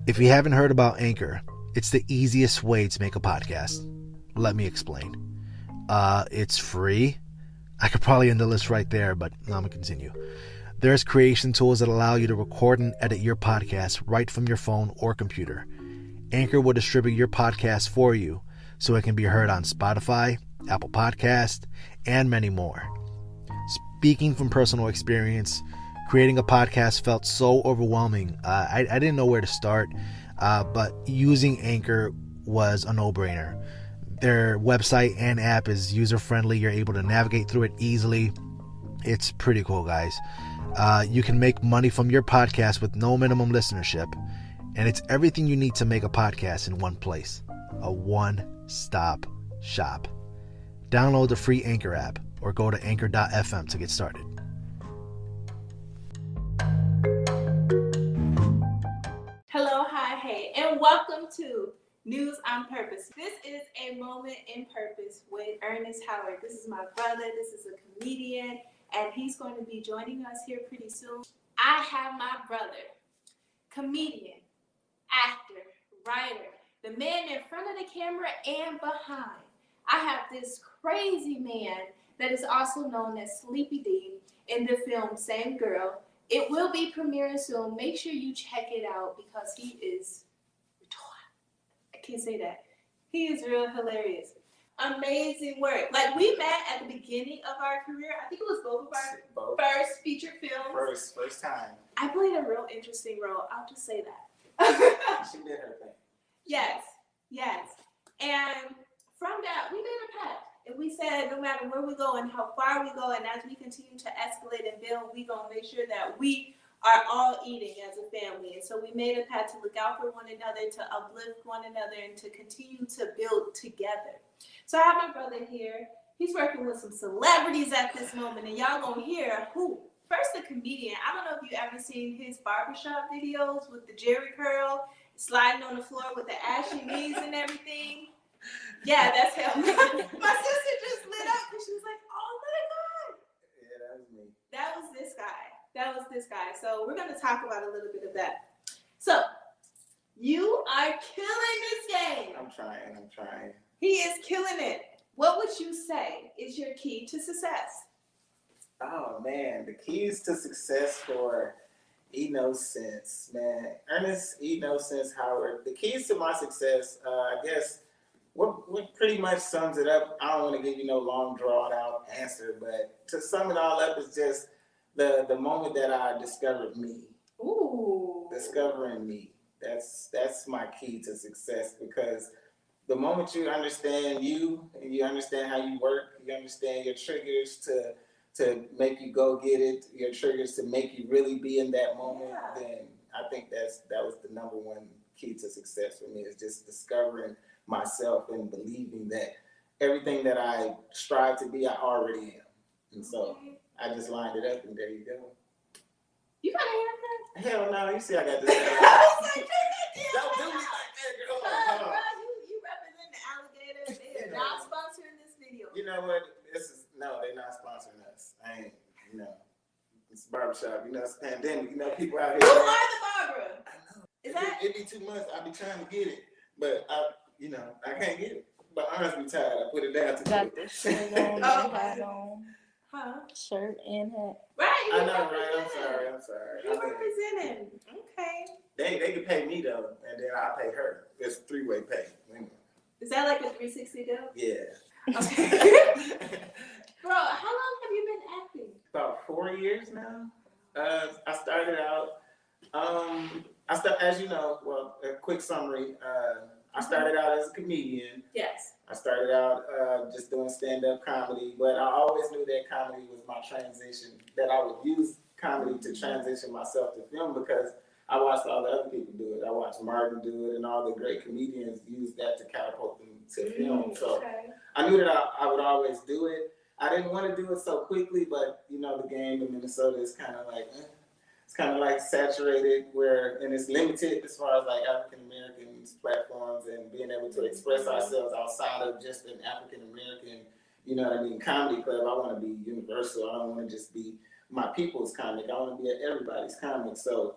If you haven't heard about Anchor, it's the easiest way to make a podcast. Let me explain. It's free. I could probably end the list right there, but I'm going to continue. There's creation tools that allow you to record and edit your podcast right from your phone or computer. Anchor will distribute your podcast for you so it can be heard on Spotify, Apple Podcast, and many more. Speaking from personal experience, creating a podcast felt so overwhelming. I didn't know where to start, but using Anchor was a no-brainer. Their website and app is user-friendly. You're able to navigate through it easily. It's pretty cool, guys. You can make money from your podcast with no minimum listenership, and it's everything you need to make a podcast in one place. A one-stop shop. Download the free Anchor app or go to anchor.fm to get started. Hello, hi, hey, and welcome to News on Purpose. This is a moment in purpose with Ernest Howard. This is my brother. This is a comedian, and he's going to be joining us here pretty soon. I have my brother, comedian, actor, writer, the man in front of the camera and behind. I have this crazy man that is also known as Sleepy D in the film Same Girl. It will be premiering soon. Make sure you check it out because he is retarded. I can't say that. He is real hilarious. Amazing work. Like, we met at the beginning of our career. I think it was both of our first feature films. First time. I played a real interesting role. I'll just say that. She did her thing. Yes. And from that, we made a pact. And we said no matter where we go and how far we go, and as we continue to escalate and build, we're going to make sure that we are all eating as a family. And so we made a pact to look out for one another, to uplift one another, and to continue to build together. So I have my brother here. He's working with some celebrities at this moment, and y'all going to hear who. First, the comedian. I don't know if you ever seen his barbershop videos with the Jerry curl, sliding on the floor with the ashy knees and everything. Yeah, that's him. My sister just lit up because she was like, oh my God. Yeah, that was me. That was this guy. So we're going to talk about a little bit of that. So you are killing this game. I'm trying. He is killing it. What would you say is your key to success? Oh, man. The keys to success for Eno Sense, man. Ernest Eno Sense Howard. The keys to my success, I guess, what pretty much sums it up. I don't want to give you no long drawn out answer, but to sum it all up is just the moment that I discovered me. Ooh. Discovering me. That's my key to success, because the moment you understand you and you understand how you work, you understand your triggers to make you go get it, your triggers to make you really be in that moment, then I think that was the number one key to success for me, is just discovering myself and believing that everything that I strive to be, I already am. And so I just lined it up, and there you go. You got a haircut? Hell no, you see I got this. I was like, don't do me like that, girl. Bro, you represent the alligators. They are not sponsoring this video. You know what? They're not sponsoring us. I ain't, it's barbershop. It's a pandemic. People out here. Who are the barber? I know. It be 2 months. I be trying to get it, but I can't get it. But honestly, tired. I put it down to got this shirt on, hat on, shirt and hat. Right. I know, right? I'm sorry. You representing. Okay. They can pay me though, and then I pay her. It's a 3-way pay. Is that like a 360 deal? Yeah. Okay. Bro, how long have you been acting? About 4 years now. I started out. As you know, well, a quick summary. I started out as a comedian. Yes. I started out just doing stand-up comedy, but I always knew that comedy was my transition, that I would use comedy to transition myself to film, because I watched all the other people do it. I watched Martin do it, and all the great comedians use that to catapult them to film. So I knew that I would always do it. I didn't want to do it so quickly, but the game in Minnesota is kind of like, it's kind of like saturated, and it's limited as far as like African Americans platforms and being able to express ourselves outside of just an African American, comedy club. I want to be universal. I don't want to just be my people's comic. I want to be at everybody's comic. So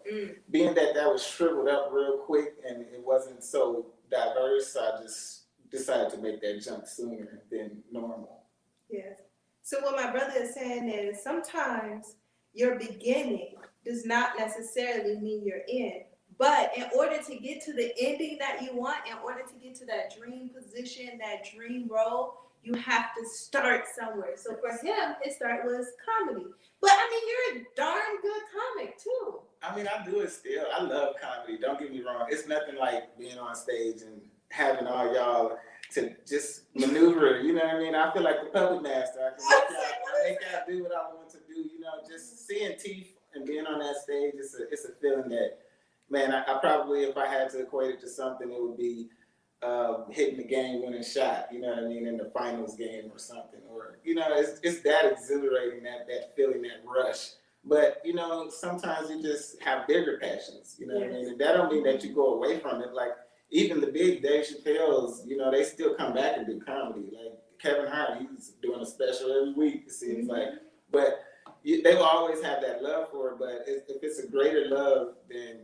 being that was shriveled up real quick and it wasn't so diverse, I just decided to make that jump sooner than normal. Yes. So what my brother is saying is sometimes your beginning does not necessarily mean you're in. But in order to get to the ending that you want, in order to get to that dream position, that dream role, you have to start somewhere. So for him, his start was comedy. But I mean, you're a darn good comic too. I mean, I do it still. I love comedy. Don't get me wrong. It's nothing like being on stage and having all y'all to just maneuver. You know what I mean? I feel like the puppet master. I make y'all do what I want to do. You know, just seeing teeth and being on that stage, it's a feeling that, man, I probably, if I had to equate it to something, it would be hitting the game-winning shot, you know what I mean, in the finals game or something. Or, you know, it's that exhilarating, that feeling, that rush. But, you know, sometimes you just have bigger passions, you know what I mean? And that don't mean that you go away from it. Like, even the big Dave Chappelle's, you know, they still come back and do comedy. Like, Kevin Hart, he's doing a special every week, it seems like. But they will always have that love for it. But if it's a greater love, then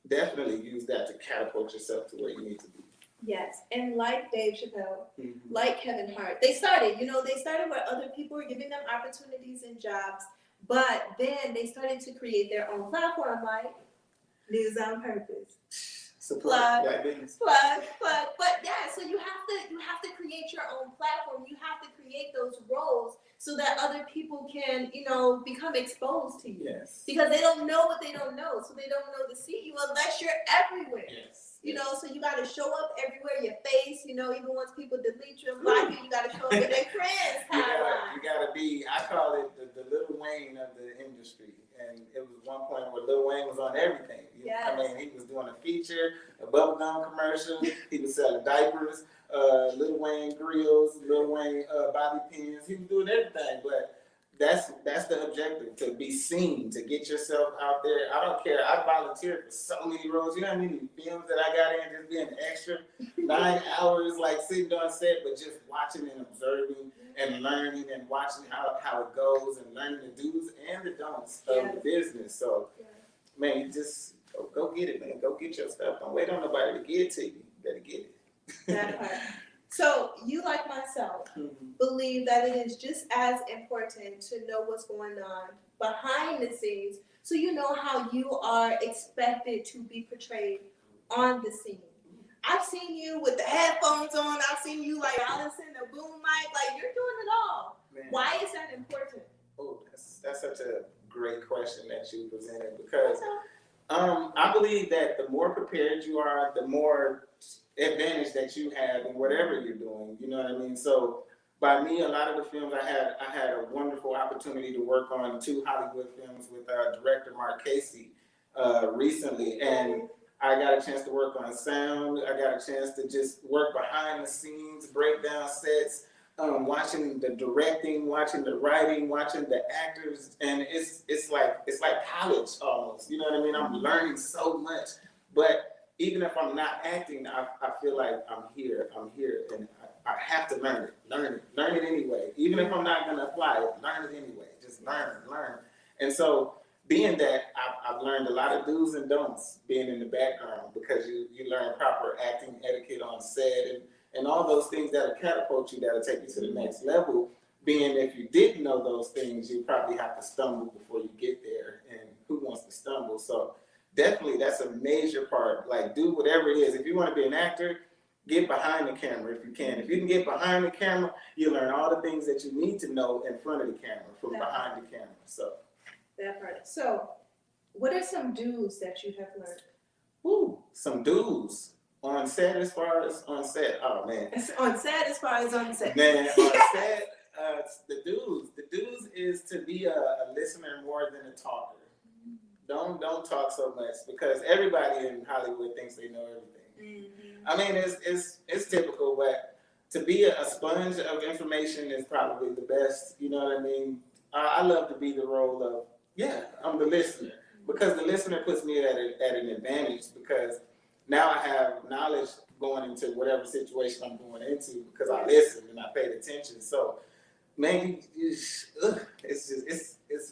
definitely use that to catapult yourself to where you need to be. Yes, and like Dave Chappelle, like Kevin Hart, they started where other people were giving them opportunities and jobs, but then they started to create their own platform, like News on Purpose. Plug. But yeah, so you have to create your own platform. You have to create those roles so that other people can, you know, become exposed to you. Yes. Because they don't know what they don't know, so they don't know to see you unless you're everywhere. Yes. You know, so you got to show up everywhere, your face, you know, even once people delete you and block you, you got to show up with their friends. You got to be, I call it the Lil Wayne of the industry. And it was one point where Lil Wayne was on everything. Yes. I mean, he was doing a feature, a bubblegum commercial, he was selling diapers, Lil Wayne grills, Lil Wayne bobby pins, he was doing everything. But that's the objective, to be seen, to get yourself out there. I don't care. I volunteered for so many roles. You know how many films that I got in just being an extra? 9 hours, like sitting on set, but just watching and observing and learning and watching how it goes and learning the do's and the don'ts of the business. So, man, you just go get it, man. Go get your stuff. Don't wait on nobody to get it to you. You better get it. That part. So you, like myself, believe that it is just as important to know what's going on behind the scenes so you know how you are expected to be portrayed on the scene. I've seen you with the headphones on. I've seen you like Allison, the boom mic. Like, you're doing it all. Man. Why is that important? Oh, that's such a great question that you presented, because I believe that the more prepared you are, the more advantage that you have in whatever you're doing. You know what I mean? So by me, a lot of the films I had a wonderful opportunity to work on 2 Hollywood films with director Mark Casey recently, and I got a chance to work on sound. I got a chance to just work behind the scenes, break down sets, watching the directing, watching the writing, watching the actors, and it's like college almost. You know what I mean? I'm learning so much, but even if I'm not acting, I feel like I'm here, and I have to learn it anyway. Even if I'm not gonna apply it, learn it anyway. Just learn. And so, being that I've learned a lot of do's and don'ts being in the background, because you learn proper acting etiquette on set and all those things that'll catapult you, that'll take you to the next level. Being if you didn't know those things, you probably have to stumble before you get there, and who wants to stumble? So definitely that's a major part. Like, do whatever it is. If you want to be an actor, get behind the camera if you can. If you can get behind the camera, you learn all the things that you need to know in front of the camera from behind the camera. So that part. So what are some do's that you have learned? Ooh, some do's. On set, as far as on set, oh man. On set, as far as on set. Man, on set, the do's is to be a listener more than a talker. Don't talk so much, because everybody in Hollywood thinks they know everything. I mean, it's typical, but to be a sponge of information is probably the best. You know what I mean? I love to be the role of, I'm the listener, because the listener puts me at an advantage, because now I have knowledge going into whatever situation I'm going into, because I listened and I paid attention. So maybe it's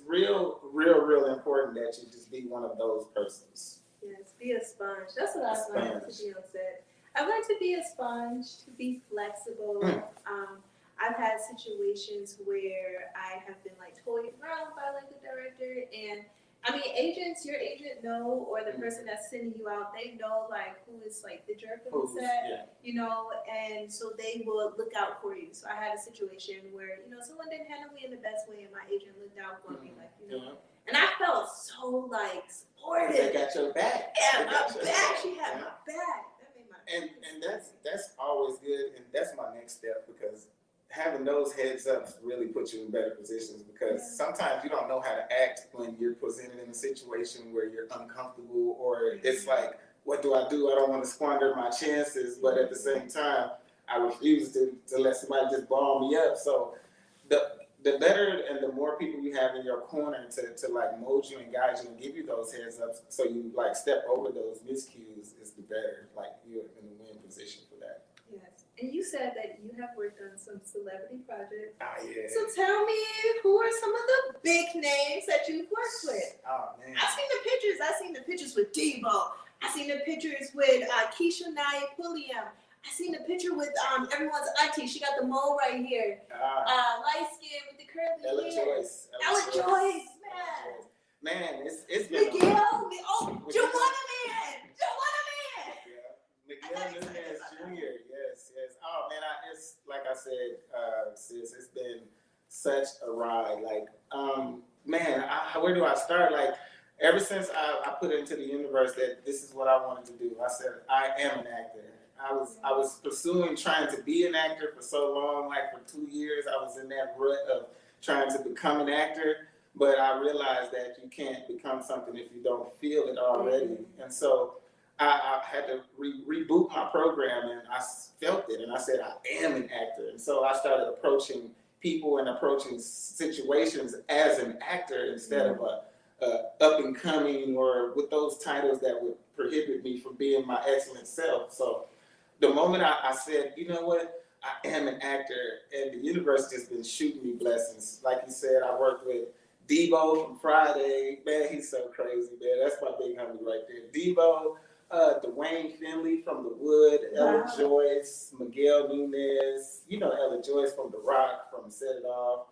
real important that you just be one of those persons. Yes, be a sponge. That's what I've learned to be on set. I've learned to be a sponge, to be flexible. I've had situations where I have been like toyed around by like the director, and I mean agents, your agent know, or the person that's sending you out, they know like who is like the jerk of the set, you know, and so they will look out for you. So I had a situation where, you know, someone didn't handle me in the best way, and my agent looked out for me, like, you know, and I felt so like supported. They got your back. Yeah, my back. She had my back. That made my and that's always good, and that's my next step, because having those heads ups really put you in better positions, because sometimes you don't know how to act when you're presented in a situation where you're uncomfortable, or it's like, what do? I don't want to squander my chances, but at the same time, I refuse to let somebody just ball me up. So the better and the more people you have in your corner to like mold you and guide you and give you those heads ups, so you like step over those miscues, is the better. Like you're in the win position for that. Yes. And you said that you have worked on some celebrity projects. Ah, yeah. So tell me, who are some of the big names that you've worked with? Oh, man. I've seen the pictures. I've seen the pictures with Debo. I've seen the pictures with Keisha Knight Pulliam. I've seen the picture with everyone's auntie. She got the mole right here. Light skin with the curly hair. Ella Joyce, man. Man, it's been Miguel. Juwanna Man. Miguel Nunez Jr. Yes. Oh man, it's like I said, sis, it's been such a ride. Like, man, where do I start? Like, ever since I put into the universe that this is what I wanted to do, I said I am an actor. I was pursuing trying to be an actor for so long. Like for 2 years, I was in that rut of trying to become an actor. But I realized that you can't become something if you don't feel it already, and so I had to reboot my program, and I felt it, and I said, I am an actor. And so I started approaching people and approaching situations as an actor instead of a up and coming, or with those titles that would prohibit me from being my excellent self. So the moment I said, you know what, I am an actor, and the universe just been shooting me blessings. Like you said, I worked with Debo from Friday. Man, he's so crazy, man. That's my big homie right there. Debo. Dwayne Finley from The Wood, Ella Joyce, Miguel Nunez, you know Ella Joyce from The Rock, from Set It Off.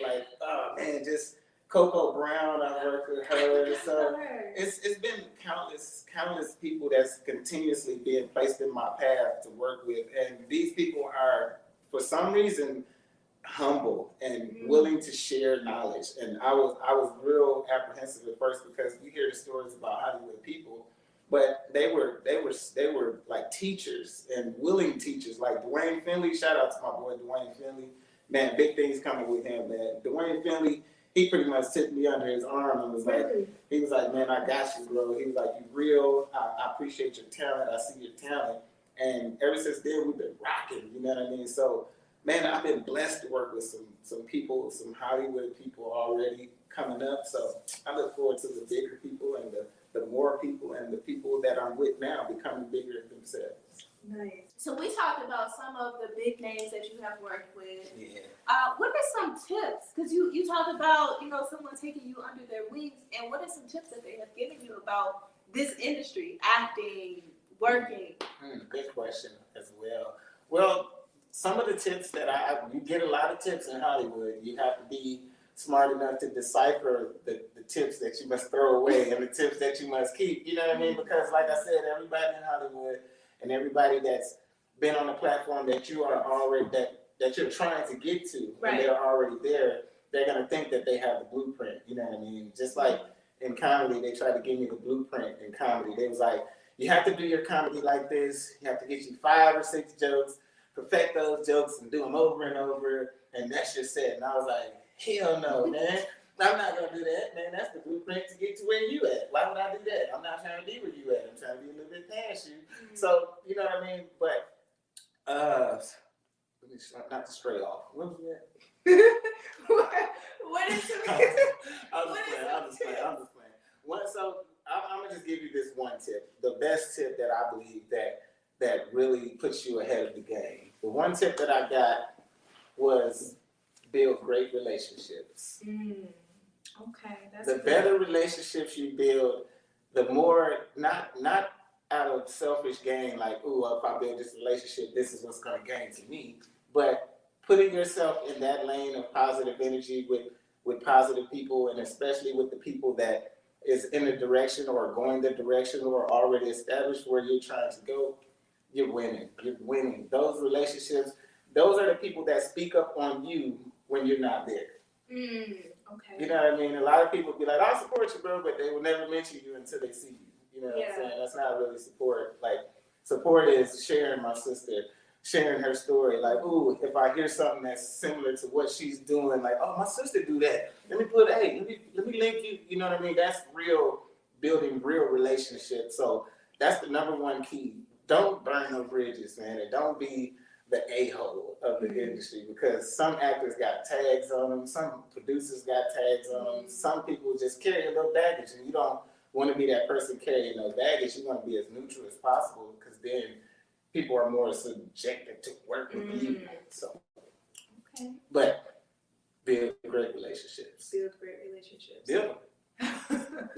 Like, oh man, just CoCo Brown, I worked with her. So it's been countless people that's continuously being placed in my path to work with. And these people are, for some reason, humble and willing to share knowledge. And I was real apprehensive at first, because you hear the stories about Hollywood people, but they were like teachers and willing teachers. Like Dwayne Finley, shout out to my boy Dwayne Finley. Man, big things coming with him, man. Dwayne Finley, he pretty much took me under his arm and was like, he was like, man, I got you, bro. He was like, you real. I appreciate your talent. I see your talent. And ever since then, we've been rocking. You know what I mean? So, man, I've been blessed to work with some people, some Hollywood people already coming up. So I look forward to the bigger people and the more people and the people that I'm with now becoming bigger themselves. Nice. So we talked about some of the big names that you have worked with. Yeah. What are some tips? Because you talked about, you know, someone taking you under their wings, and what are some tips that they have given you about this industry, acting, working? Good question as well. Well, some of the tips that you get a lot of tips in Hollywood. You have to be smart enough to decipher the tips that you must throw away and the tips that you must keep. You know what I mean? Because like I said, everybody in Hollywood and everybody that's been on the platform that you are already, that you're trying to get to, and they're already there, they're going to think that they have the blueprint. You know what I mean? Just like in comedy, they tried to give me the blueprint in comedy. They was like, you have to do your comedy like this. You have to get you 5 or 6 jokes, perfect those jokes and do them over and over, and that's your set. And I was like, hell no, man. I'm not going to do that, man. That's the blueprint to get to where you at. Why would I do that? I'm not trying to be where you at. I'm trying to be a little bit past you. So, you know what I mean? But, let me not to stray off. What was that? What is it? I'm just playing. So, I'm going to just give you this one tip. The best tip that I believe that really puts you ahead of the game. The one tip that I got was, build great relationships. Okay, that's the good. better relationships you build, the more, not out of selfish gain, like, ooh, if I build this relationship, this is what's going to gain to me, but putting yourself in that lane of positive energy with positive people, and especially with the people that is in the direction or going the direction or already established where you're trying to go, you're winning. You're winning. Those relationships, those are the people that speak up on you when you're not there. Okay. You know what I mean? A lot of people be like, I'll support you, bro, but they will never mention you until they see you. You know what I'm saying? That's not really support. Like, support is sharing my sister, sharing her story. Like, ooh, if I hear something that's similar to what she's doing, like, oh, my sister do that. Let me link you. You know what I mean? That's real, building real relationships. So that's the number one key. Don't burn no bridges, man, and don't be the a-hole of the industry, because some actors got tags on them, some producers got tags on them, some people just carry a little baggage, and you don't want to be that person carrying no baggage. You want to be as neutral as possible, because then people are more subjected to work with you. So, okay. But build great relationships. Build great relationships. Build them.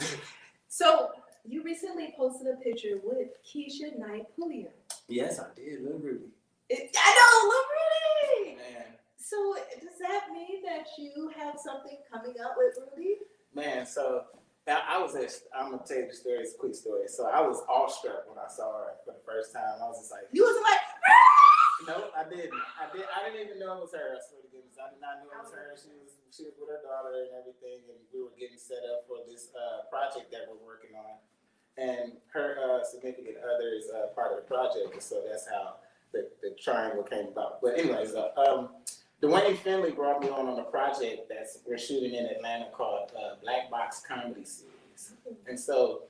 So you recently posted a picture with Keisha Knight Pulliam. Yes, I did. Little Rudy. I know, look Rudy. Man. So does that mean that you have something coming up with Rudy? Man, so I'm gonna tell you the story. It's a quick story. So I was awestruck when I saw her for the first time. I was just like, You was like, no, I didn't. I didn't even know it was her. I swear to goodness, I did not know it was her. She was with her daughter and everything, and we were getting set up for this project that we're working on. And her significant other is part of the project, and so that's how the triangle came about. But anyways, Dwayne Finley brought me on a project we're shooting in Atlanta called Black Box Comedy Series. And so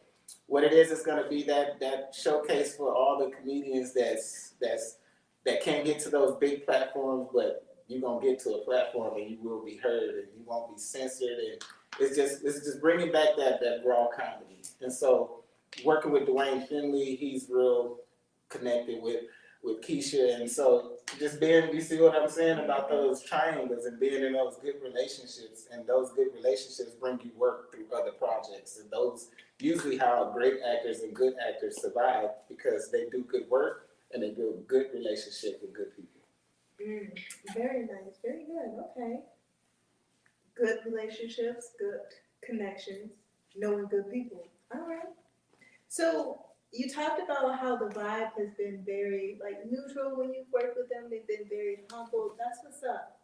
what it is going to be that showcase for all the comedians that can't get to those big platforms, but you're going to get to a platform and you will be heard and you won't be censored. And it's just bringing back that raw comedy. And so working with Dwayne Finley, he's real connected with Keisha, and so just being, you see what I'm saying about those triangles and being in those good relationships, and those good relationships bring you work through other projects, and those usually how great actors and good actors survive, because they do good work and they build good relationship with good people. Very nice, very good. Okay. Good relationships, good connections, knowing good people. All right. So you talked about how the vibe has been very neutral when you've worked with them. They've been very humble. That's what's up.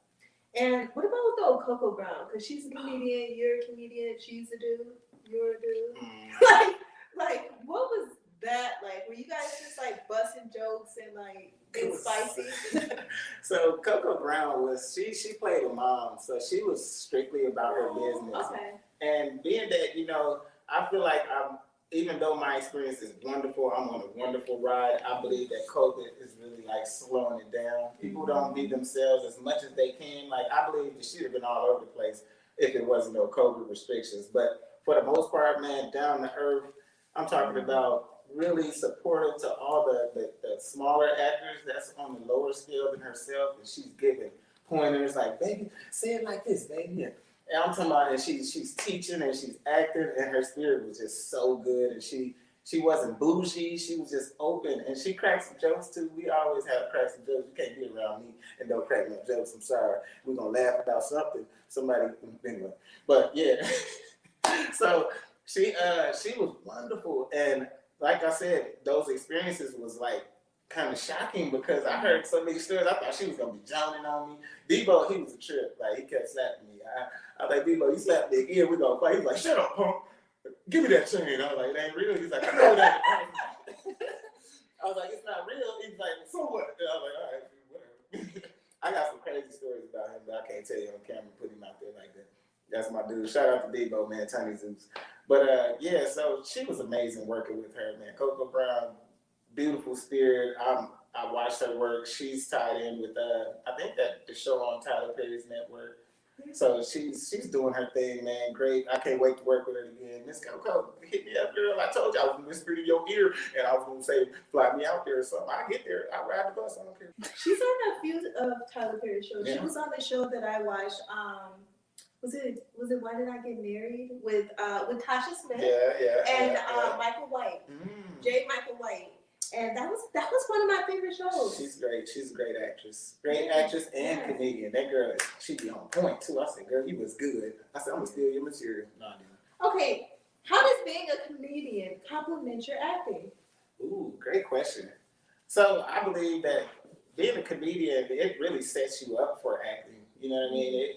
And what about though CoCo Brown? Because she's a comedian, you're a comedian, she's a dude, you're a dude. Like what was that like? Were you guys just busting jokes and being spicy? So CoCo Brown she played a mom, so she was strictly about her business. Okay. And being that, I feel like even though my experience is wonderful, I'm on a wonderful ride. I believe that COVID is really slowing it down. People don't be themselves as much as they can. I believe that she'd have been all over the place if it wasn't no COVID restrictions. But for the most part, man, down to earth, I'm talking about really supportive to all the smaller actors that's on the lower scale than herself, and she's giving pointers like, baby, say it like this, baby. And I'm talking about, and she's teaching and she's acting, and her spirit was just so good, and she wasn't bougie, she was just open, and she cracked some jokes too. We always have crack some jokes. You can't be around me and don't crack no jokes. I'm sorry. We're gonna laugh about something. Somebody anyway. But yeah. So she was wonderful, and like I said, those experiences was kind of shocking, because I heard so many stories. I thought she was gonna be joning on me. Debo, he was a trip. He kept slapping me. I was like, Debo, you slapped me again, we're gonna fight. He's like, shut up, punk. Give me that chain. I was like, it ain't real. He's like, I know that. I was like, it's not real. He's like, so what? And I was like, all right, whatever. I got some crazy stories about him, but I can't tell you on camera, put him out there like that. That's my dude. Shout out to Debo, man, Toni Zeus. But yeah, so she was amazing working with her, man. CoCo Brown, beautiful spirit. I watched her work. She's tied in with I think that the show on Tyler Perry's network. So she's doing her thing, man. Great. I can't wait to work with her again. Miss CoCo, hit me up, girl. I told you I was gonna whisper in your ear and I was gonna say, fly me out there or something. I get there. I ride the bus. I don't care. She's on a few of Tyler Perry shows. Yeah. She was on the show that I watched. Was it Why Did I Get Married with Tasha Smith? And Michael White, J. Michael White. And that was one of my favorite shows. She's great. She's a great actress. Great actress and comedian. That girl, she be on point too. I said, girl, you was good. I said, I'm gonna steal your material. No, I didn't. Okay, how does being a comedian complement your acting? Ooh, great question. So I believe that being a comedian, it really sets you up for acting. You know what I mean?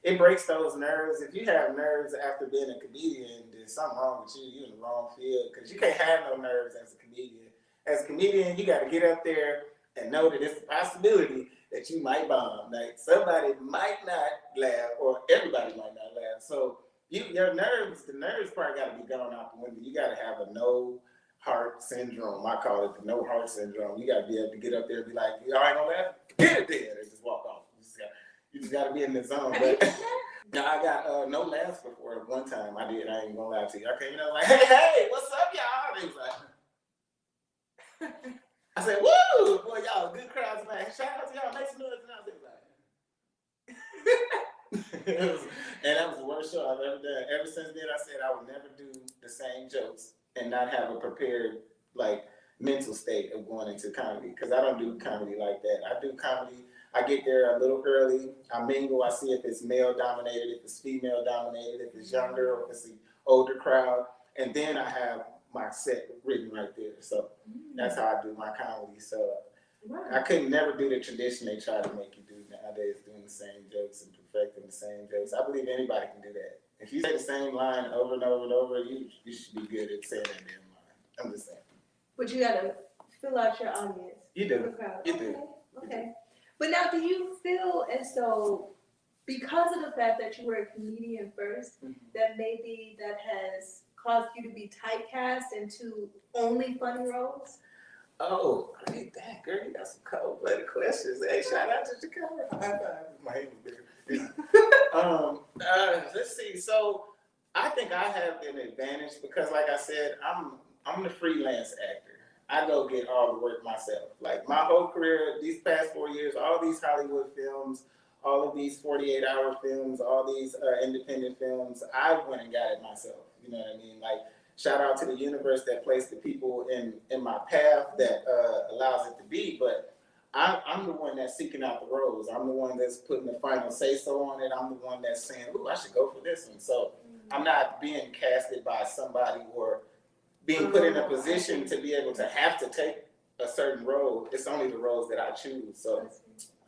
It breaks those nerves. If you have nerves after being a comedian, there's something wrong with you. You're in the wrong field because you can't have no nerves as a comedian. As a comedian, you got to get up there and know that it's a possibility that you might bomb. Like somebody might not laugh, or everybody might not laugh. So your nerves, the nerves part got to be gone out the window. You got to have a no heart syndrome. I call it the no heart syndrome. You got to be able to get up there and be like, "Y'all ain't gonna laugh? Get it there," and just walk off. You just got to be in the zone. Now I got no laughs before. One time I did. I ain't gonna lie to you. I came in, I was like, "Hey, what's up, y'all?" They was like. I said, "Woo, boy, y'all good crowds, man. Shout out to y'all, make some noise." And that was the worst show I've ever done. Ever since then, I said I would never do the same jokes and not have a prepared mental state of going into comedy, because I don't do comedy like that. I do comedy. I get there a little early. I mingle. I see if it's male dominated, if it's female dominated, if it's younger, or if it's the older crowd, and then I have my set written right there. So that's how I do my comedy. So I couldn't never do the tradition they try to make you do nowadays, doing the same jokes and perfecting the same jokes. I believe anybody can do that. If you say the same line over and over and over, you should be good at saying that damn line. I'm just saying. But you gotta fill out your audience. You do. You do. Okay. But now, do you feel as though, because of the fact that you were a comedian first, that maybe that has caused you to be typecast into only funny roles? Oh, great, that girl, you got some cold-blooded questions. Hey, shout out to Jiccarra. High five. My hand was bigger. Let's see. So I think I have an advantage because, like I said, I'm the freelance actor. I go get all the work myself. Like my whole career, these past 4 years, all these Hollywood films, all of these 48-hour films, all these independent films, I went and got it myself. You know what I mean? Like, shout out to the universe that placed the people in my path that allows it to be. But I'm the one that's seeking out the roles. I'm the one that's putting the final say-so on it. I'm the one that's saying, "Ooh, I should go for this one." So I'm not being casted by somebody or being put in a position to be able to have to take a certain role. It's only the roles that I choose. So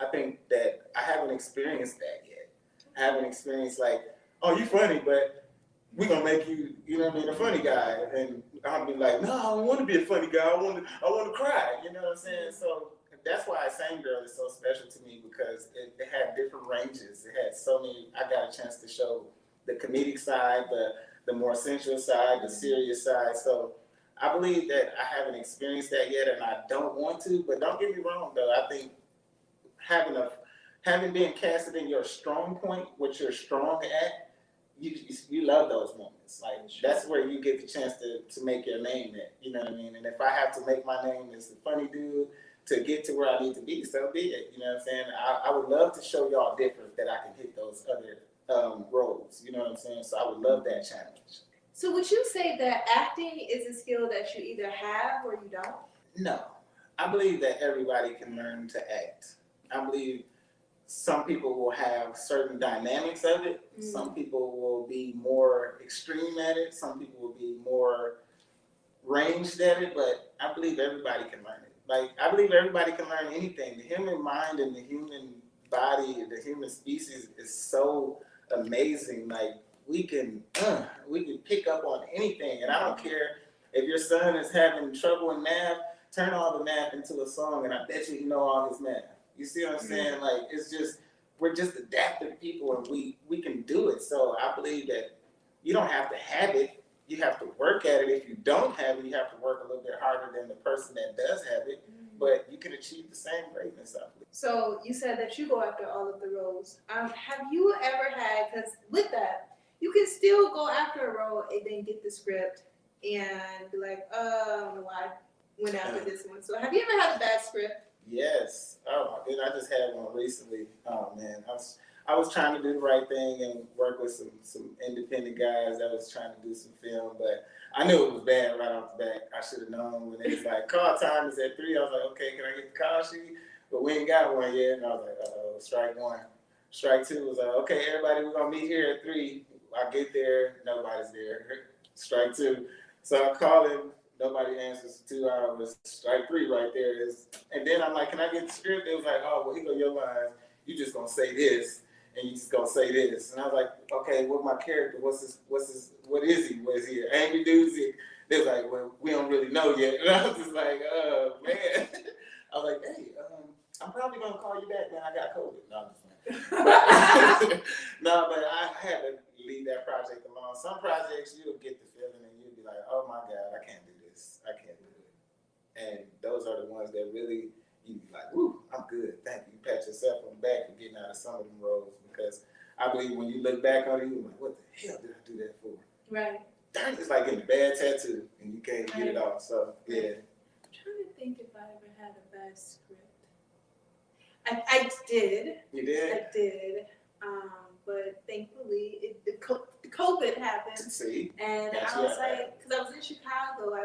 I think that I haven't experienced that yet. I haven't experienced like, "Oh, you funny, but we're gonna make you, you know what I mean, a funny guy." And I'll be like, "No, I don't want to be a funny guy. I want to cry." You know what I'm saying? So that's why Same Girl is so special to me, because it had different ranges. It had so many. I got a chance to show the comedic side, the more sensual side, the serious side. So I believe that I haven't experienced that yet, and I don't want to. But don't get me wrong, though. I think having been casted in your strong point, what you're strong at, you love those moments. Like that's where you get the chance to make your name at. You know what I mean? And if I have to make my name as the funny dude to get to where I need to be, so be it. You know what I'm saying? I would love to show y'all different that I can hit those other roles. You know what I'm saying? So I would love that challenge. So would you say that acting is a skill that you either have or you don't? No. I believe that everybody can learn to act. I believe some people will have certain dynamics of it. Some people will be more extreme at it. Some people will be more ranged at it. But I believe everybody can learn it. Like, I believe everybody can learn anything. The human mind and the human body, the human species is so amazing. Like, we can pick up on anything. And I don't care if your son is having trouble in math, turn all the math into a song, and I bet you know all his math. You see what I'm saying? Like, it's just, we're just adaptive people, and we can do it. So I believe that you don't have to have it. You have to work at it. If you don't have it, you have to work a little bit harder than the person that does have it. but you can achieve the same greatness, I believe. So you said that you go after all of the roles. Have you ever had, because with that, you can still go after a role and then get the script and be like, I don't know why I went after this one. So have you ever had a bad script? Yes. Oh my goodness, I just had one recently. Oh man, I was trying to do the right thing and work with some independent guys that was trying to do some film, but I knew it was bad right off the bat. I should have known when it was like, call time is at 3. I was like, okay, can I get the call sheet? But we ain't got one yet. And I was like, uh-oh, strike 1. Strike 2 was like, okay, everybody, we're going to meet here at 3. I get there, nobody's there. Strike 2. So I call him, nobody answers for 2 hours. Strike 3 right there is. And then I'm like, can I get the script? It was like, oh, well, here go your lines. You just going to say this. And you just gonna say this, and I was like, okay, what my character? What is he? Was he an angry dude? They was like, well, we don't really know yet. And I was just like, man. I was like, hey, I'm probably gonna call you back, man. I got COVID. No, I'm just playing. No, but I had to leave that project alone. Some projects you'll get the feeling, and you'll be like, oh my God, I can't do this. I can't do it. And those are the ones that really. You be like, woo, I'm good. Thank you. You pat yourself on the back for getting out of some of them roles, because I believe when you look back on it, you're like, what the hell did I do that for? Right. Darn, it's like getting a bad tattoo and you can't get it off. So, yeah. I'm trying to think if I ever had a bad script. I did. You did? I did. But thankfully, the COVID happened. See? And I was like, because I was in Chicago,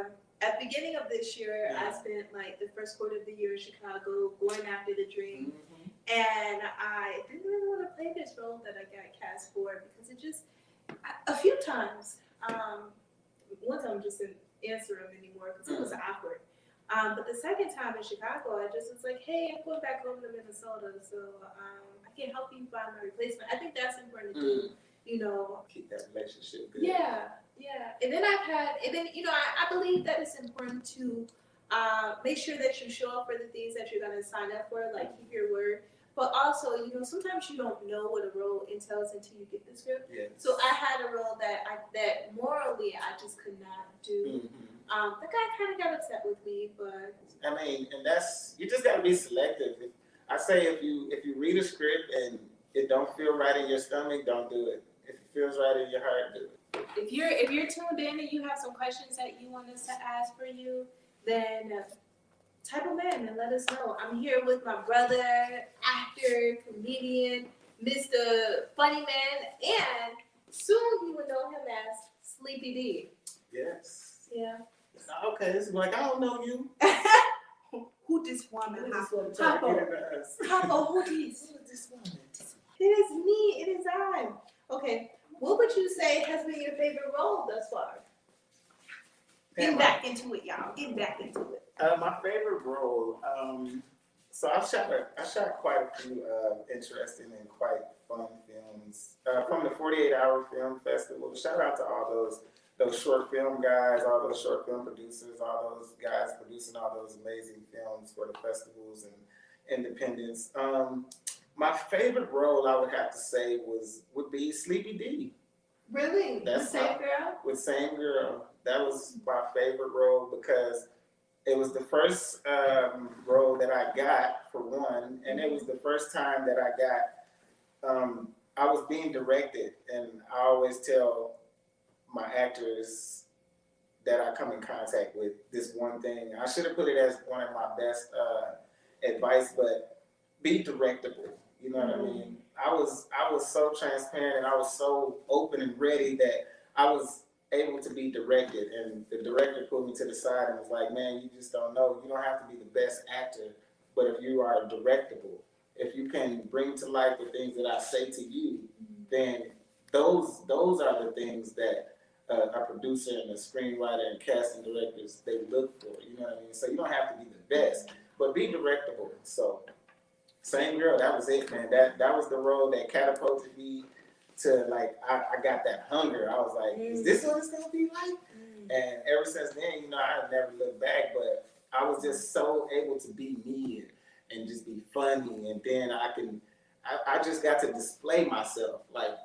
at the beginning of this year, I spent like the first quarter of the year in Chicago going after the dream. Mm-hmm. And I didn't really want to play this role that I got cast for, because it just, a few times, one time I just didn't answer him anymore because it was awkward. But the second time in Chicago, I just was like, hey, I'm going back over to Minnesota, so I can help you find my replacement. I think that's important to do, you know. Keep that relationship good. Yeah. And then I believe that it's important to make sure that you show up for the things that you're going to sign up for, like keep your word. But also, you know, sometimes you don't know what a role entails until you get the script. Yes. So I had a role that morally I just could not do. The guy kind of got upset with me, but I mean, and that's, you just got to be selective. I say if you read a script and it don't feel right in your stomach, don't do it. If it feels right in your heart, do it. If you're tuned in and you have some questions that you want us to ask for you, then type them in and let us know. I'm here with my brother, actor, comedian, Mr. Funny Man, and soon you will know him as Sleepy D. Yes. Yeah. Okay, it's like, I don't know you. Who this woman? CoCo, who this woman? It is me. It is I. Okay. What would you say has been your favorite role thus far? Getting back into it, y'all. Getting back into it. My favorite role. So I shot quite a few interesting and quite fun films from the 48-hour Film Festival. Shout out to all those short film guys, all those short film producers, all those guys producing all those amazing films for the festivals and independents. My favorite role, I would have to say, would be Sleepy D. Really? That's Same girl? With Same Girl. That was my favorite role because it was the first role that I got, for one, and it was the first time that I was being directed, and I always tell my actors that I come in contact with this one thing. I should have put it as one of my best advice, but be directable. You know what I mean? I was so transparent and I was so open and ready that I was able to be directed. And the director pulled me to the side and was like, man, you just don't know. You don't have to be the best actor, but if you are directable, if you can bring to life the things that I say to you, then those are the things that a producer and a screenwriter and casting directors, they look for. You know what I mean? So you don't have to be the best, but be directable. So Same Girl, that was it, man. That was the role that catapulted me to, like, I got that hunger. I was like, is this what it's gonna be like? And ever since then, you know, I never looked back, but I was just so able to be me and just be funny. And then I just got to display myself. Like,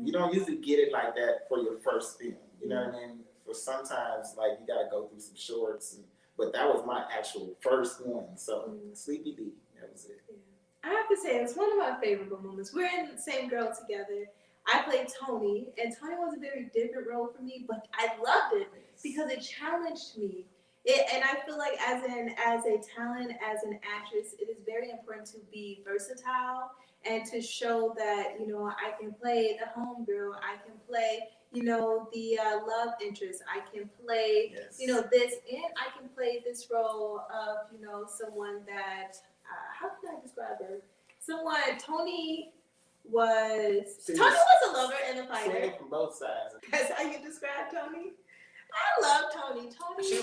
you don't usually get it like that for your first film. You know what I mean? For sometimes, like, you gotta go through some shorts, but that was my actual first one. So Sleepy D, that was it. Yeah. I have to say, it's one of my favorite moments. We're in the same girl together. I played Toni, and Toni was a very different role for me, but I loved it because it challenged me. And I feel like as a talent, as an actress, it is very important to be versatile and to show that, you know, I can play the homegirl, I can play, you know, the love interest, I can play, you know, this, and I can play this role of, you know, someone that, how can I describe her? Someone, Toni was a lover and a fighter. From both sides. That's how you describe Toni? I love Toni. Toni. She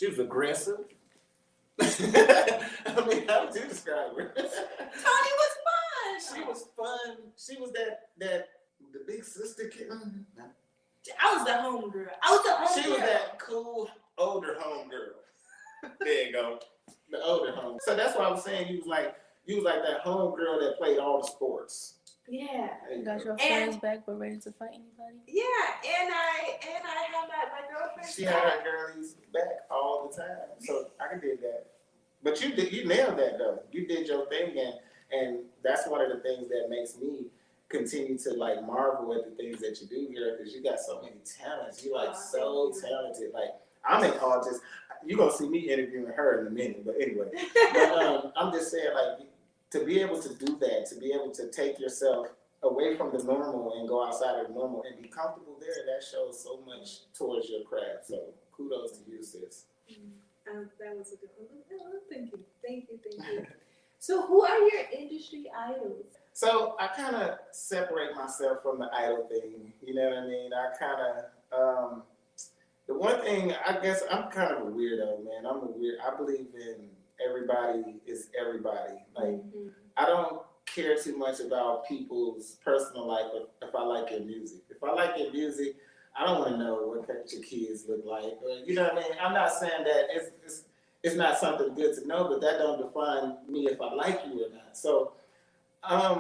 was aggressive. I mean, how would you describe her? Toni was fun. She was fun. She was that the big sister kid. I was the homegirl. She was that cool older homegirl. There you go. The older home. So that's why I was saying you was like that homegirl that played all the sports. Yeah. Got your friends back, but ready to fight anybody? Yeah, and I have my girlfriend. She had her girlies back all the time, so I can do that. But you nailed that though. You did your thing, and that's one of the things that makes me continue to like marvel at the things that you do here, because you got so many talents. You like so talented. Like I'm in all just. You're gonna see me interviewing her in a minute, but anyway. But, I'm just saying, like, to be able to do that, to be able to take yourself away from the normal and go outside of the normal and be comfortable there, that shows so much towards your craft. So kudos to you, sis. That was a good one. Thank you. So who are your industry idols? So I kind of separate myself from the idol thing. You know what I mean? I kind of, the one thing, I guess I'm kind of a weirdo, man. I believe in everybody is everybody. Like, I don't care too much about people's personal life if I like your music. If I like your music, I don't want to know what your kids look like. Or, you know what I mean? I'm not saying that it's not something good to know, but that don't define me if I like you or not. So,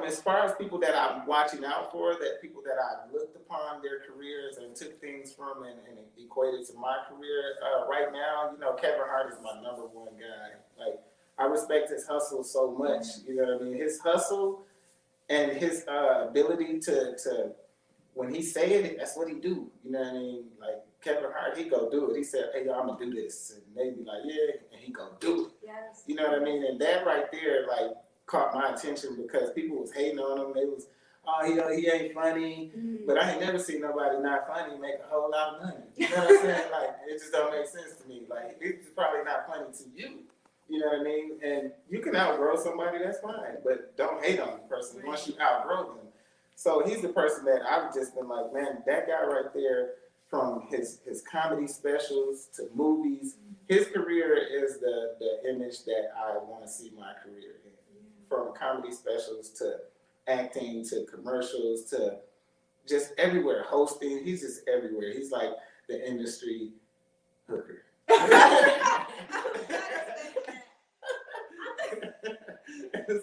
as far as people that I'm watching out for, that people that I looked upon their careers and took things from and equated to my career, right now, you know, Kevin Hart is my number one guy. Like, I respect his hustle so much, you know what I mean? His hustle and his ability to when he say it, that's what he do, you know what I mean? Like, Kevin Hart, he go do it. He said, hey, yo, I'm gonna do this. And they be like, yeah, and he go do it. Yes. You know what I mean? And that right there, like, caught my attention because people was hating on him. They was, oh, he ain't funny. But I ain't never seen nobody not funny make a whole lot of money. You know what I'm saying? Like, it just don't make sense to me. Like, it's probably not funny to you. You know what I mean? And you can outgrow somebody, that's fine. But don't hate on the person once you outgrow them. So he's the person that I've just been like, man, that guy right there, from his comedy specials to movies, his career is the image that I want to see my career in. From comedy specials to acting to commercials to just everywhere, hosting. He's just everywhere. He's like the industry hooker.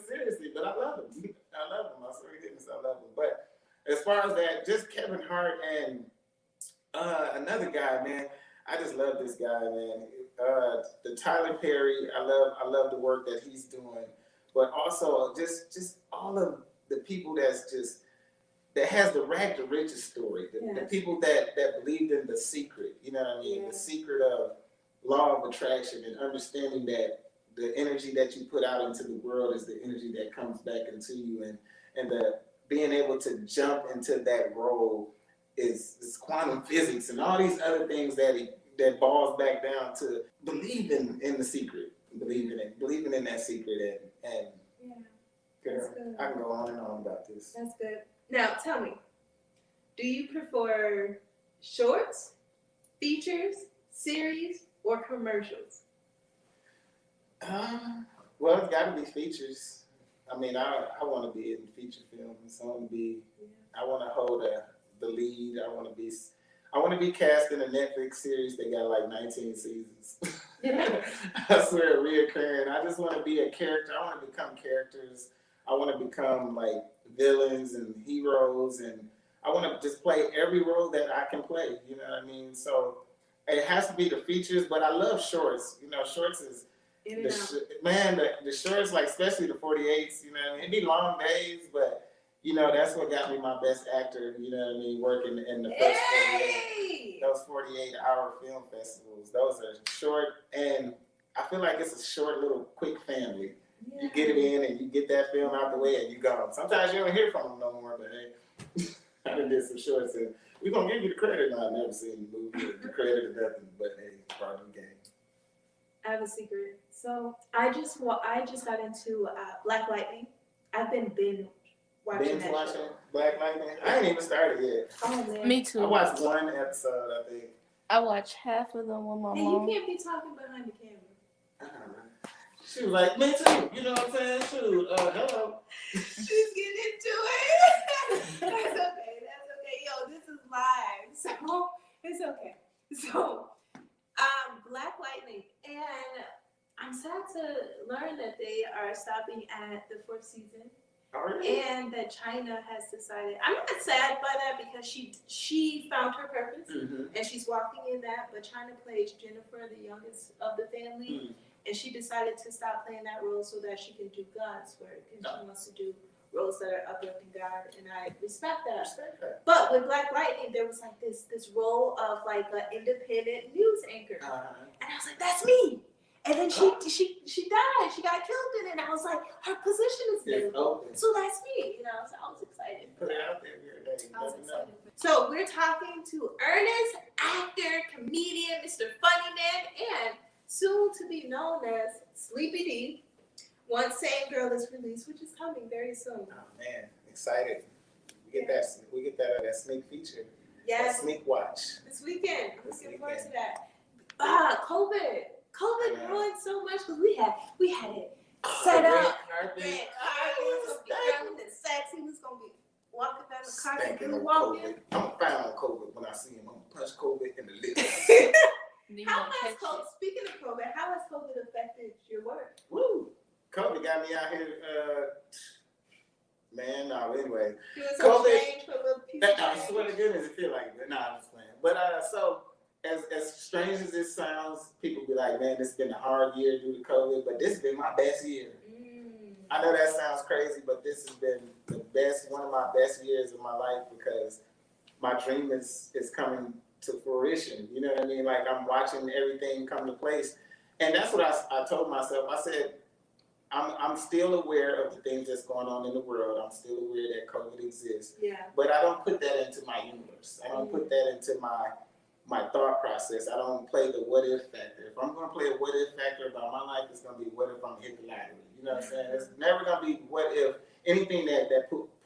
Seriously, but I love him. I swear to goodness, I love him. But as far as that, just Kevin Hart and another guy, man. I just love this guy, man. The Tyler Perry. I love the work that he's doing. But also just all of the people that has the rag to riches story. The people that believed in the secret, you know what I mean? The secret of law of attraction and understanding that the energy that you put out into the world is the energy that comes back into you, and the being able to jump into that role is quantum physics and all these other things that boils back down to believing in the secret. Believing in that secret, and girl, I can go on and on about this. That's good. Now, tell me, do you prefer shorts, features, series, or commercials? Well, it's got to be features. I mean, I want to be in feature films. I want to hold the lead. I want to be cast in a Netflix series that got like 19 seasons. I swear, reoccurring. I just want to be a character. I want to become characters. I want to become like villains and heroes, and I want to just play every role that I can play. You know what I mean? So it has to be the features, but I love shorts. You know, shorts is the shorts, like especially the 48s. You know what I mean? It'd be long days, but you know that's what got me my best actor. You know what I mean? Working in the first 48, those 48-hour film festivals. Those are short, and I feel like it's a short, little, quick family. Yeah. You get it in, and you get that film out the way, and you go. Sometimes you don't hear from them no more, but hey, I done did some shorts, and we're gonna give you the credit. No, I've never seen the movie, the credit or nothing, but hey, it's part of the game. I have a secret. So I just got into Black Lightning. I've been watching that show. Black Lightning. I ain't even started yet. Oh man, me too. I watched one episode, I think. I watched half of them with my mom. You can't be talking behind the camera. She was like, me too. You know what I'm saying? Shoot, hello. She's getting into it. That's okay. Yo, this is live, so it's okay. So, Black Lightning, and I'm sad to learn that they are stopping at the 4th season. Already? And that China has decided. I'm not sad by that because she found her purpose, and she's walking in that. But China plays Jennifer, the youngest of the family. And she decided to stop playing that role so that she can do God's work. And she wants to do roles that are uplifting God. And I respect that. But with Black Lightning, there was like this role of like an independent news anchor. And I was like, that's me. And then she died. She got killed in it. And I was like, her position is available. So that's me. You know, so I was excited. Put it out there. I was excited. So we're talking to Ernest, actor, comedian, Mr. Funny Man, and soon to be known as Sleepy D, once Same Girl is released, which is coming very soon. Oh man, excited! We get that sneak feature. Yes. That sneak watch. This weekend. I'm looking forward to that. COVID ruined so much because we had it set up. Red carpet was gonna be and sexy. Was gonna be walking down the carpet and walking. I'm gonna find on COVID when I see him. I'm gonna punch COVID in the lips. Speaking of COVID, how has COVID affected your work? Woo! COVID got me out here, anyway. COVID, I swear to goodness, it feel like it. Nah, I'm just playing. But, so, as strange as this sounds, people be like, man, this has been a hard year due to COVID, but this has been my best year. I know that sounds crazy, but this has been one of my best years of my life because my dream is coming to fruition. You know what I mean? Like I'm watching everything come to place. And that's what I told myself. I said, I'm still aware of the things that's going on in the world. I'm still aware that COVID exists. Yeah. But I don't put that into my universe. I don't put that into my thought process. I don't play the what if factor. If I'm going to play a what if factor about my life, it's going to be what if I'm hit the lottery. You know what I'm saying? It's never going to be what if anything that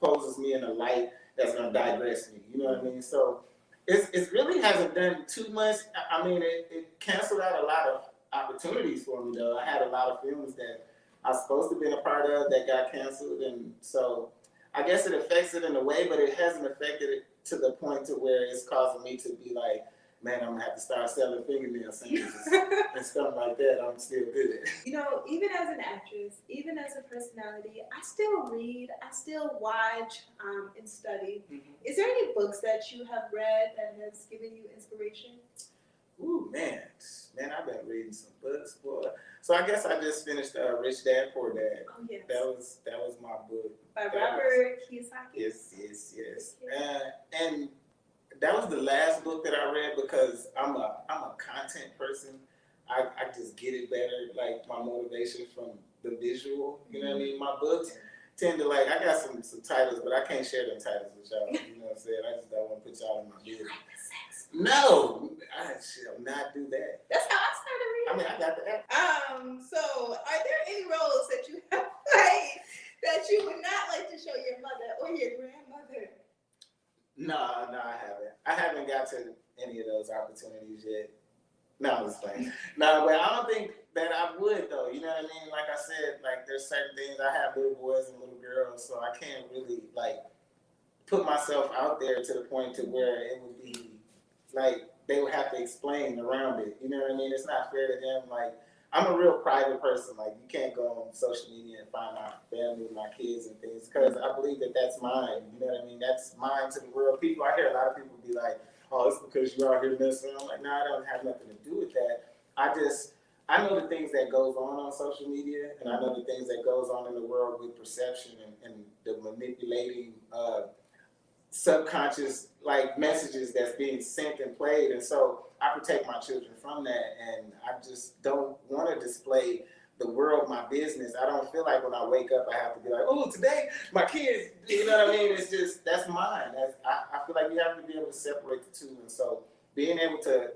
poses me in a light that's going to digress me. You know what I mean? So it really hasn't done too much. I mean, it canceled out a lot of opportunities for me, though. I had a lot of films that I was supposed to be a part of that got canceled. And so I guess it affects it in a way, but it hasn't affected it to the point to where it's causing me to be like, man, I'm going to have to start selling fingernail sandwiches and stuff like that. I'm still good. You know, even as an actress, even as a personality, I still read, I still watch and study. Mm-hmm. Is there any books that you have read that has given you inspiration? Ooh, man, I've been reading some books, boy. So I guess I just finished Rich Dad, Poor Dad. Oh, yes. That was my book. By Robert Kiyosaki? Yes. And that was the last book that I read because I'm a content person. I just get it better, like my motivation from the visual. You know what I mean? My books tend to I got some titles, but I can't share them titles with y'all. You know what I'm saying? I just don't want to put y'all in my business. No, I shall not do that. That's how I started reading. I mean, I got the So are there any roles that you have played that you would not like to show your mother or your grandmother? No, I haven't. I haven't got to any of those opportunities yet. No, I'm just playing. No, but I don't think that I would, though. You know what I mean? Like I said, there's certain things. I have little boys and little girls, so I can't really, put myself out there to the point to where it would be, they would have to explain around it. You know what I mean? It's not fair to them. I'm a real private person. You can't go on social media and find my family, my kids and things, because I believe that that's mine. You know what I mean? That's mine to the world. I hear a lot of people be like, oh, oh, it's because you're out here messing around. I'm like, nah, I don't have nothing to do with that. I know the things that goes on social media, and I know the things that goes on in the world with perception and the manipulating subconscious like messages that's being sent and played. And so I protect my children from that, and I just don't want to display the world, my business. I don't feel like when I wake up I have to be like, oh, today my kids, you know what I mean? It's just, that's mine. I feel like you have to be able to separate the two. And so being able to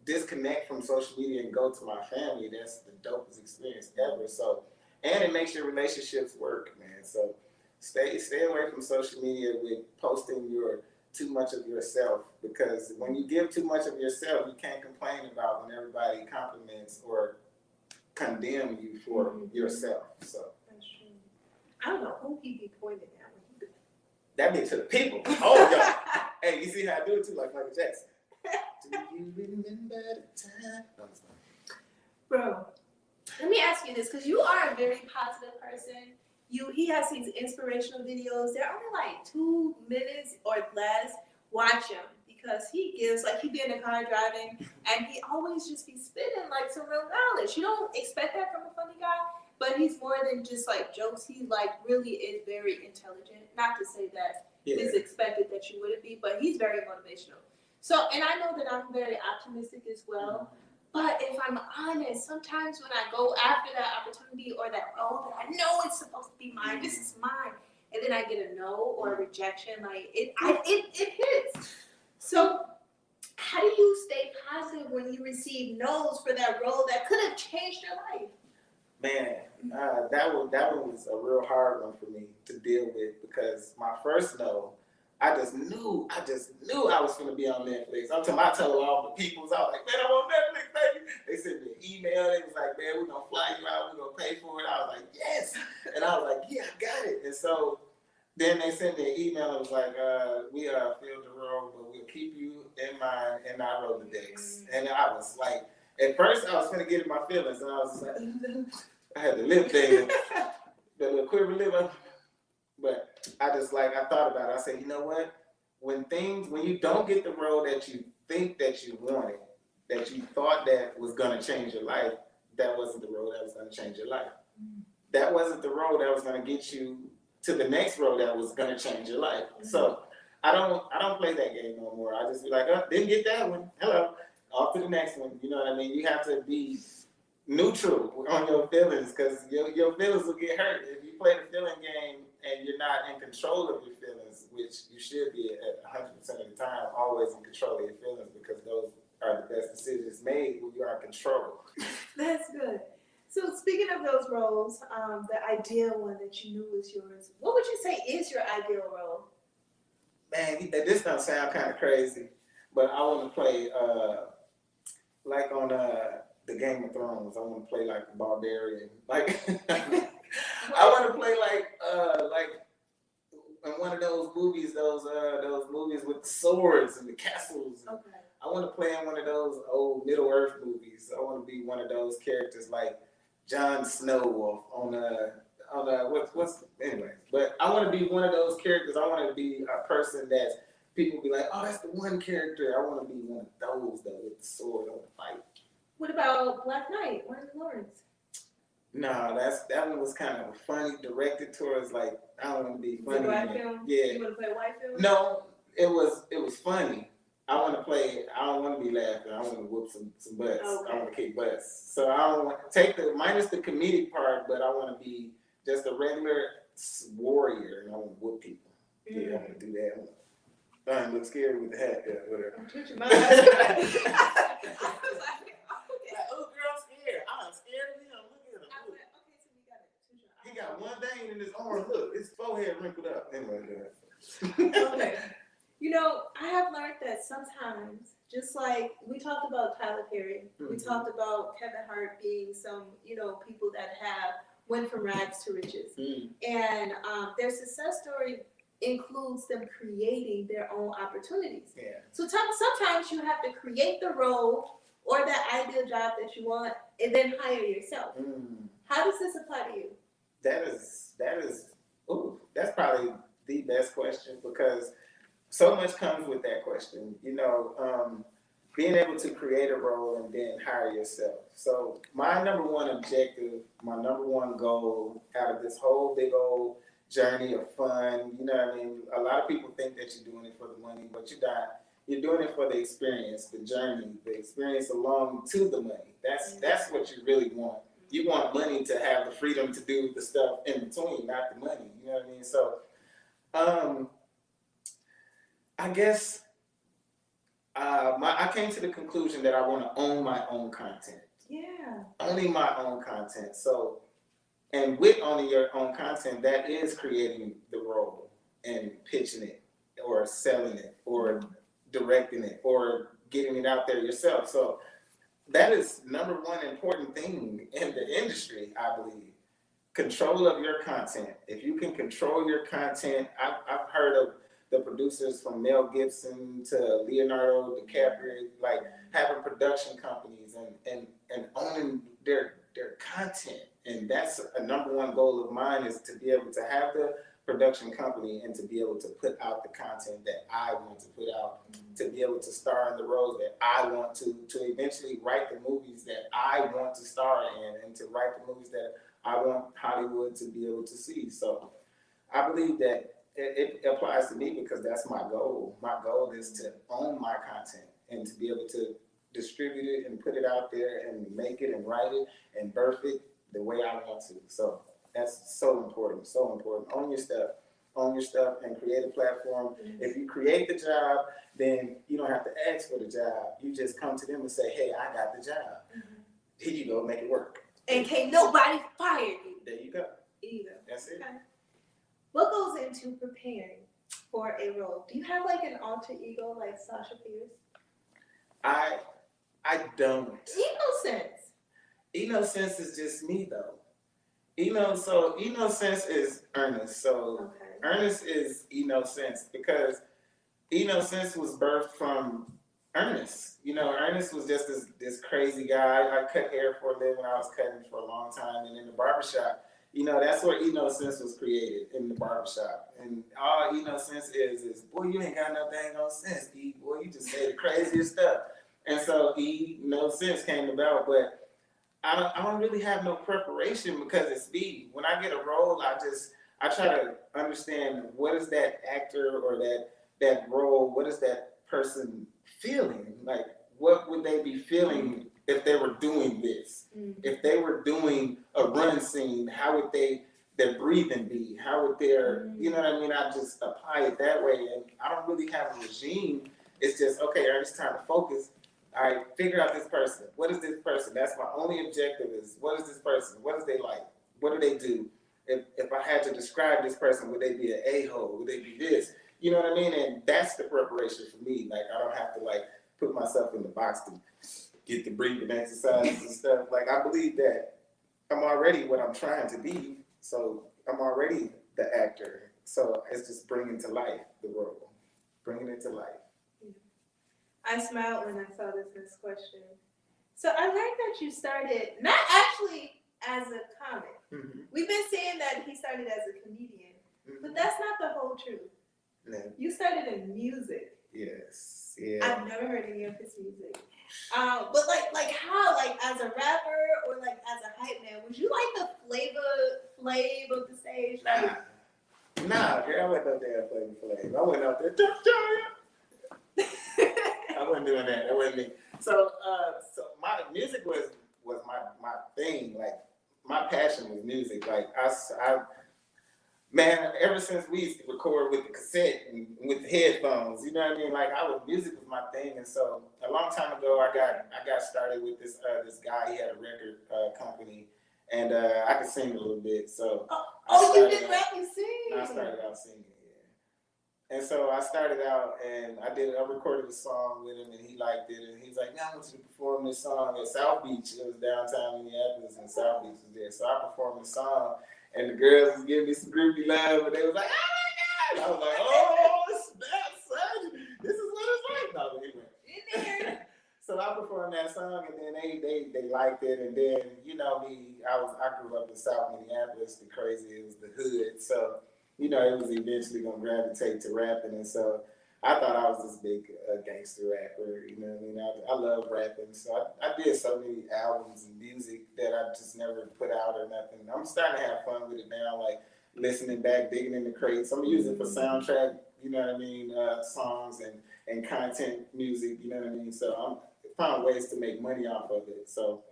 disconnect from social media and go to my family, that's the dopest experience ever. So, and it makes your relationships work, man. So stay away from social media with posting your too much of yourself, because when you give too much of yourself, you can't complain about when everybody compliments or condemn you for yourself. So that's true. I don't know who he be pointing at when he do that be to the people. Oh, y'all. Hey, you see how I do it too, like Michael Jackson. Do you remember the time? No, it's not. Bro, let me ask you this, because you are a very positive person. He has these inspirational videos. They're only like 2 minutes or less. Watch him, because he gives, like, he be in the car driving and he always just be spitting like some real knowledge. You don't expect that from a funny guy, but he's more than just like jokes. He like really is very intelligent. Not to say that it's expected that you wouldn't be, but he's very motivational. So, and I know that I'm very optimistic as well. But if I'm honest, sometimes when I go after that opportunity or that role that I know it's supposed to be mine, this is mine, and then I get a no or a rejection, like it hits. So how do you stay positive when you receive no's for that role that could have changed your life? Man, that one was a real hard one for me to deal with, because my first no, I just knew I was going to be on Netflix. I'm talking about, I told all the peoples, I was like, man, I'm on Netflix, baby. They sent me an email. They was like, man, we're going to fly you out. We're going to pay for it. I was like, yes. And I was like, yeah, I got it. And so then they sent me an email. It was like, we filled the role, but we'll keep you in mind and not Rolodex. And I was like, at first I was going to get in my feelings. And I was like, I had the lip thing, the little quiver lip. But I thought about it. I said, you know what? When you don't get the role that you think that you wanted, that you thought that was going to change your life, that wasn't the role that was going to change your life. That wasn't the role that was going to get you to the next role that was going to change your life. So I don't play that game no more. I just be like, oh, didn't get that one. Hello. Off to the next one. You know what I mean? You have to be neutral on your feelings, because your feelings will get hurt. If you play the feeling game and you're not in control of your feelings, which you should be at 100% of the time, always in control of your feelings, because those are the best decisions made when you are in control. That's good. So speaking of those roles, the ideal one that you knew was yours, what would you say is your ideal role? Man, this gonna sound kind of crazy, but I want to play like on the Game of Thrones. I want to play like a barbarian. Like I want to play like in one of those movies, those movies with the swords and the castles. Okay. I want to play in one of those old Middle Earth movies. I want to be one of those characters like Jon Snow on what's anyway. But I want to be one of those characters. I want to be a person that people be like, oh, that's the one character. I want to be one of those though, with the sword on the fight. What about Black Knight? Where's Lawrence? No, that one was kind of funny, directed towards like, I don't want to be funny. Black film? Yeah. You want to play a white film? No, it was funny. I want to play. I don't want to be laughing. I want to whoop some butts. Okay. I want to kick butts. So I don't want to take minus the comedic part, but I want to be just a regular warrior, and I want to whoop people. Yeah, I want to do that. I look scary with the hat. Yeah, whatever. I'm touching my eyes. Oh, girl, I'm scared. I'm scared of him. Look at him. Okay, so we got it. He got one thing in his arm. Look, his forehead wrinkled up. Anyway, okay. You know, I have learned that sometimes, just like we talked about Tyler Perry, we talked about Kevin Hart being some, people that went from rags to riches. And their success story includes them creating their own opportunities. Yeah. So sometimes you have to create the role or that ideal job that you want and then hire yourself. How does this apply to you? That's probably the best question, because so much comes with that question. You know, being able to create a role and then hire yourself. So my number one objective, my number one goal out of this whole big old journey of fun, you know what I mean? A lot of people think that you're doing it for the money, but you're not. You're doing it for the experience, the journey, the experience along to the money. That's what you really want. You want money to have the freedom to do the stuff in between, not the money. You know what I mean? So, I guess I came to the conclusion that I want to own my own content. Yeah. Owning my own content. So, and with owning your own content, that is creating the role and pitching it or selling it or directing it or getting it out there yourself. So that is number one important thing in the industry, I believe. Control of your content. If you can control your content, I've heard of the producers from Mel Gibson to Leonardo DiCaprio, like having production companies and owning their content. And that's a number one goal of mine, is to be able to have the production company and to be able to put out the content that I want to put out, to be able to star in the roles that I want to eventually write the movies that I want to star in, and to write the movies that I want Hollywood to be able to see. So I believe that it applies to me because that's my goal. My goal is to own my content and to be able to distribute it and put it out there and make it and write it and birth it the way I want to. So that's so important, so important. Own your stuff and create a platform. If you create the job, then you don't have to ask for the job. You just come to them and say, hey, I got the job. Here you go, make it work. And can't nobody fire you. There you go. Either. That's it. Okay. What goes into preparing for a role? Do you have like an alter ego like Sasha Fierce? I don't. Eno Sense. Eno Sense is just me though. Eno Sense is Ernest. So Ernest is Eno Sense because Eno Sense was birthed from Ernest. You know, Ernest was just this crazy guy. I cut hair for a living. I was cutting for a long time, and in the barbershop, you know, that's where Eno Sense was created, in the barbershop. And all Eno Sense is, boy, you ain't got no dang on sense, E. Boy, you just say the craziest stuff. And so Eno Sense came about, but I don't really have no preparation because it's me. When I get a role, I try to understand what is that actor or that role, what is that person feeling? Like, what would they be feeling if they were doing this? If they were doing a run scene, how would their breathing be? How would you know what I mean? I just apply it that way, and I don't really have a regime. It's just, okay, it's time to focus. All right, figure out this person. What is this person? That's my only objective, is what is this person? What is they like? What do they do? If I had to describe this person, would they be an a-hole? Would they be this? You know what I mean? And that's the preparation for me. Like, I don't have to like put myself in the box to get the breathing exercises and stuff. Like, I believe that I'm already what I'm trying to be. So I'm already the actor. So it's just bringing to life the role, bringing it to life. I smiled when I saw this next question. So I learned that you started not actually as a comic. We've been saying that he started as a comedian, but that's not the whole truth. No. You started in music. Yes. Yeah. I've never heard any of his music. But like how? Like as a rapper or like as a hype man? Was you like the flav of the stage? Like, nah, girl, I wasn't up there playing flav. I went up there, I wasn't doing that. That wasn't me. So my music was my thing. Like, my passion was music. Like, man, ever since we used to record with the cassette and with the headphones, you know what I mean? Like, music was my thing. And so a long time ago, I got started with this guy. He had a record company, and I could sing a little bit. So you did rap and sing. I started out singing. And so I started out and I recorded a song with him, and he liked it, and he's like, "Man, I want you to perform this song at South Beach." It was downtown Minneapolis, and South Beach was there. So I performed the song, and the girls was giving me some groupie love, and they was like, "Oh my God!" I was like, "Oh, snap, son. This is what it's like." No, but anyway. So I performed that song, and then they liked it, and then, you know me, I grew up in South Minneapolis, the crazy, it was the hood, so, you know, it was eventually going to gravitate to rapping. And so I thought I was this big gangster rapper, you know what I mean? I love rapping, so I did so many albums and music that I just never put out or nothing. I'm starting to have fun with it now, like listening back, digging in the crates. I'm using it for soundtrack, you know what I mean, songs and content music, you know what I mean? So I'm found ways to make money off of it. So,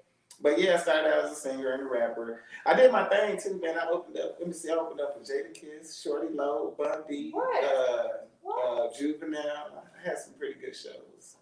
but yeah, I started out as a singer and a rapper. I did my thing too, man. I opened up for Jada Kiss, Shorty Low, Bun B, Juvenile. I had some pretty good shows.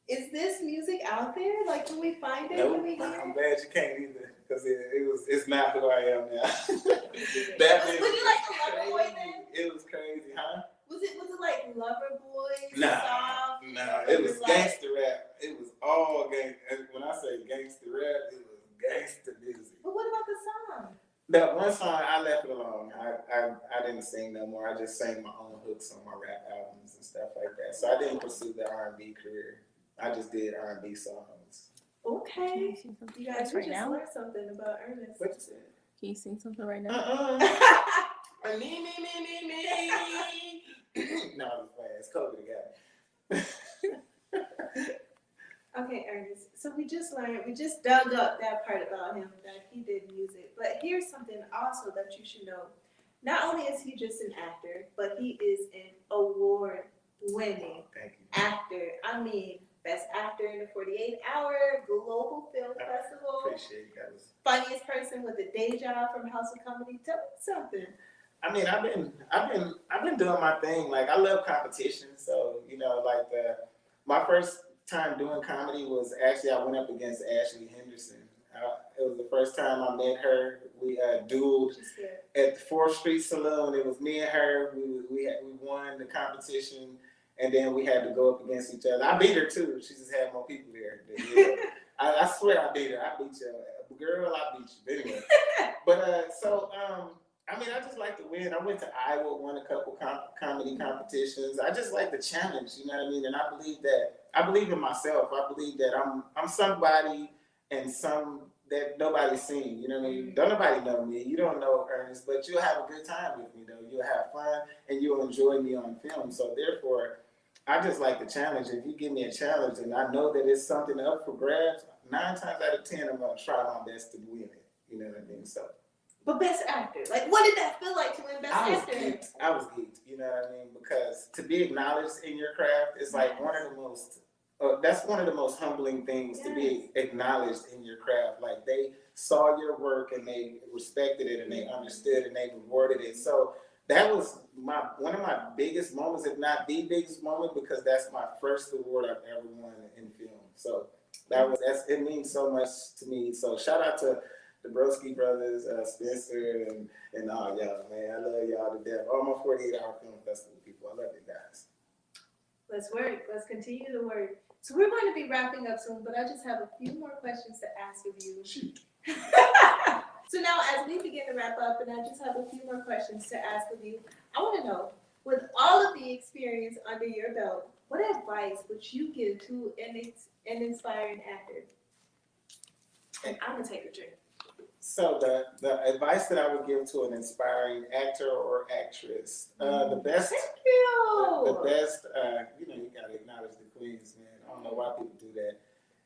Is this music out there? Like, can we find it? Nope, Can we hear I'm it? glad you can't either, because it's not who I am now. Was you like a lover boy then? It was crazy, huh? Was it like Lover Boy? Nah, soft, it was gangster rap. It was all gangster. When I say gangster rap, it was gangster music. But what about the song? That one song, I left it alone. I didn't sing no more. I just sang my own hooks on my rap albums and stuff like that. So I didn't pursue the R&B career. I just did R&B songs. Okay. You guys right now? learned something about Ernest. What you said? Can you sing something right now? Me. No, I'm playing. It's Cosby again. Okay, Ernest. So we just dug up that part about him, that he did music. But here's something also that you should know. Not only is he just an actor, but he is an award-winning actor. I mean, best actor in the 48-hour Global Film Festival. Appreciate that. Funniest person with a day job from House of Comedy. Tell me something. I mean, I've been doing my thing. Like, I love competition. So, you know, like my first time doing comedy was actually I went up against Ashley Henderson. It was the first time I met her. We dueled at the 4th Street Saloon. It was me and her. We won the competition, and then we had to go up against each other. I beat her too. She just had more people there. I swear I beat her. I beat you, girl. I beat you. But anyway, I mean, I just like to win. I went to Iowa, won a couple comedy competitions. I just like the challenge, you know what I mean? And I believe in myself. I believe that I'm somebody and that nobody's seen, you know what I mean? Don't nobody know me. You don't know Ernest, but you'll have a good time with me, though. You'll have fun, and you'll enjoy me on film. So therefore, I just like the challenge. If you give me a challenge and I know that it's something up for grabs, 9 times out of 10, I'm going to try my best to win it. You know what I mean? So. But best actor, like, what did that feel like to win best actor? I was geeked, you know what I mean? Because to be acknowledged in your craft is like one of the most, that's one of the most humbling things, to be acknowledged in your craft. Like, they saw your work and they respected it and they understood and they rewarded it. So that was one of my biggest moments, if not the biggest moment, because that's my first award I've ever won in film. So it means so much to me. So shout out to the Broski brothers, Spencer, and all y'all, man. I love y'all to death. All my 48-hour film festival people. I love you guys. Let's work. Let's continue to work. So we're going to be wrapping up soon, but I just have a few more questions to ask of you. Shoot. So now, as we begin to wrap up, and I just have a few more questions to ask of you, I want to know, with all of the experience under your belt, what advice would you give to an inspiring actor? And I'm going to take a drink. So the advice that I would give to an inspiring actor or actress, the best, you know, you gotta acknowledge the queens, man. I don't know why people do that.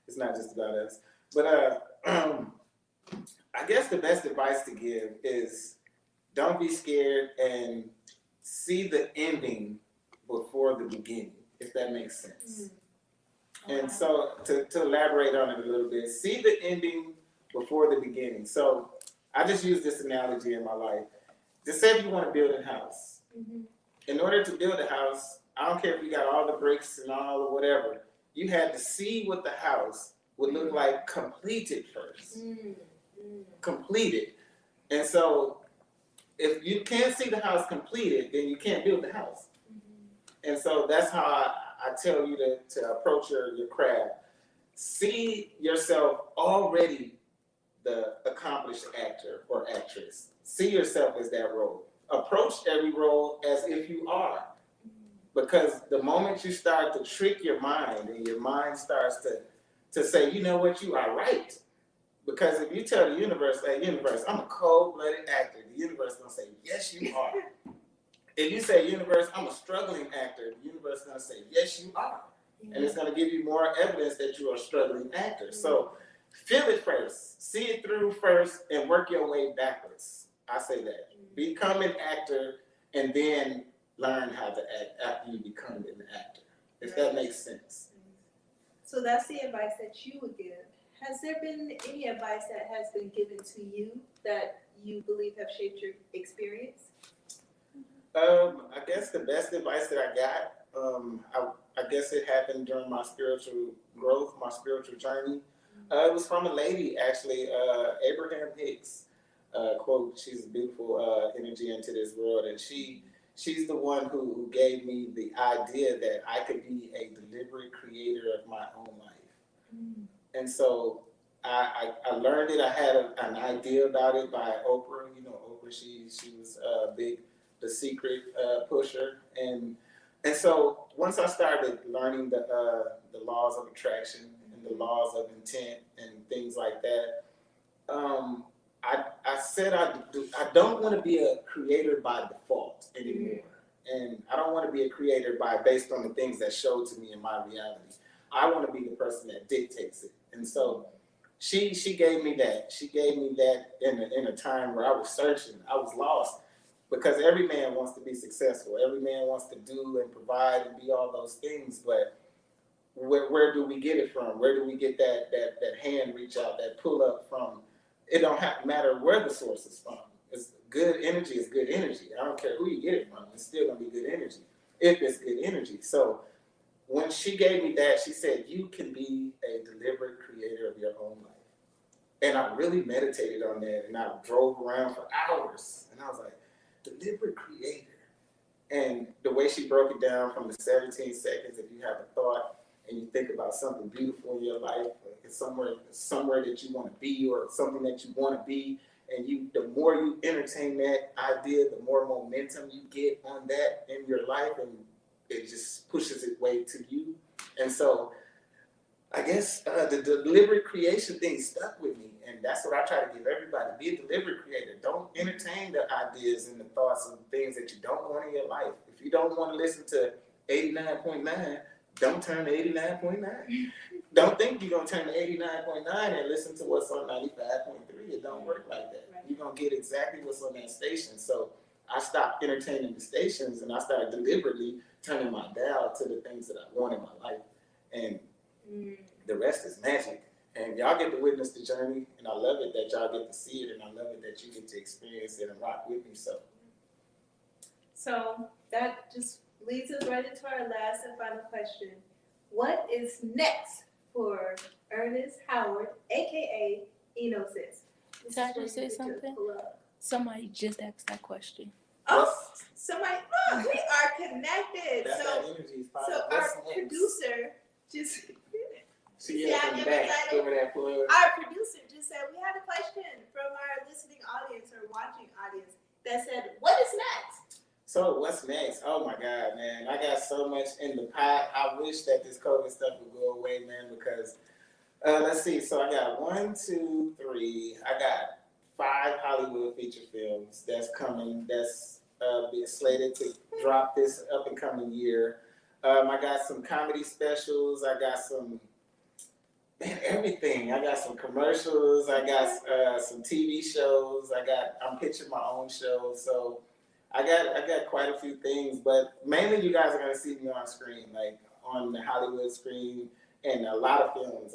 It's not just about us. But I guess the best advice to give is don't be scared and see the ending before the beginning, if that makes sense. Okay. And so to elaborate on it a little bit, see the ending before the beginning. So I just use this analogy in my life. Just say if you want to build a house. Mm-hmm. In order to build a house, I don't care if you got all the bricks and all or whatever, you had to see what the house would look like completed first. Mm-hmm. Completed. And so if you can't see the house completed, then you can't build the house. Mm-hmm. And so that's how I tell you to approach your craft. See yourself already the accomplished actor or actress. See yourself as that role. Approach every role as if you are. Because the moment you start to trick your mind and your mind starts to say, you know what, you are right. Because if you tell the universe, hey, universe, I'm a cold-blooded actor, the universe is going to say, yes, you are. if you say, universe, I'm a struggling actor, the universe is going to say, yes, you are. And it's going to give you more evidence that you are a struggling actor. So feel it first, see it through first, and work your way backwards. I say that. Become an actor, and then learn how to act after you become an actor, if that makes sense. So that's the advice that you would give. Has there been any advice that has been given to you that you believe have shaped your experience? I guess the best advice that I got, I guess it happened during my spiritual growth, my spiritual journey. It was from a lady, actually, Abraham Hicks. Quote, she's a beautiful energy into this world, and she's the one who gave me the idea that I could be a deliberate creator of my own life. And so I learned it. I had an idea about it by Oprah. You know, Oprah, she was big, The Secret pusher. And so once I started learning the laws of attraction and the laws of intent and things like that, I said I don't want to be a creator by default anymore. And I don't want to be a creator based on the things that show to me in my reality. I want to be the person that dictates it. And so she gave me that. She gave me that in a time where I was searching. I was lost, because every man wants to be successful. Every man wants to do and provide and be all those things. But where do we get it from? Where do we get that hand reach out, that pull up from? It don't have to matter where the source is from. It's good energy is good energy. I don't care who you get it from. It's still gonna be good energy if it's good energy. So when she gave me that, she said, you can be a deliberate creator of your own life. And I really meditated on that, and I drove around for hours, and I was like, deliberate creator. And the way she broke it down from the 17 seconds, if you have a thought and you think about something beautiful in your life, it's somewhere that you want to be, or something that you want to be, and the more you entertain that idea, the more momentum you get on that in your life, and it just pushes its way to you. And so I guess the deliberate creation thing stuck with me, and that's what I try to give everybody. Be a deliberate creator. Don't entertain the ideas and the thoughts and things that you don't want in your life. If you don't want to listen to 89.9, don't turn to 89.9. Don't think you're going to turn to 89.9 and listen to what's on 95.3. It don't work like that. You're going to get exactly what's on that station. So I stopped entertaining the stations, and I started deliberately turning my dial to the things that I want in my life. And the rest is magic. And y'all get to witness the journey, and I love it that y'all get to see it, and I love it that you get to experience it and rock with me. So that just leads us right into our last and final question. What is next for Ernest Howard, aka Eno Sense? Did I just say something? Somebody just asked that question. Oh, somebody, look, we are connected. That's so our producer just our producer just said we had a question from our listening audience or watching audience that said, what is next? So what's next? Oh my God, man. I got so much in the pot. I wish that this COVID stuff would go away, man, because let's see. So I got 1, 2, 3. I got 5 Hollywood feature films that's coming, that's slated to drop this up and coming year. I got some comedy specials. I got some, everything. I got some commercials. I got some TV shows. I'm pitching my own show. So I got quite a few things, but mainly you guys are gonna see me on screen, like on the Hollywood screen, and a lot of films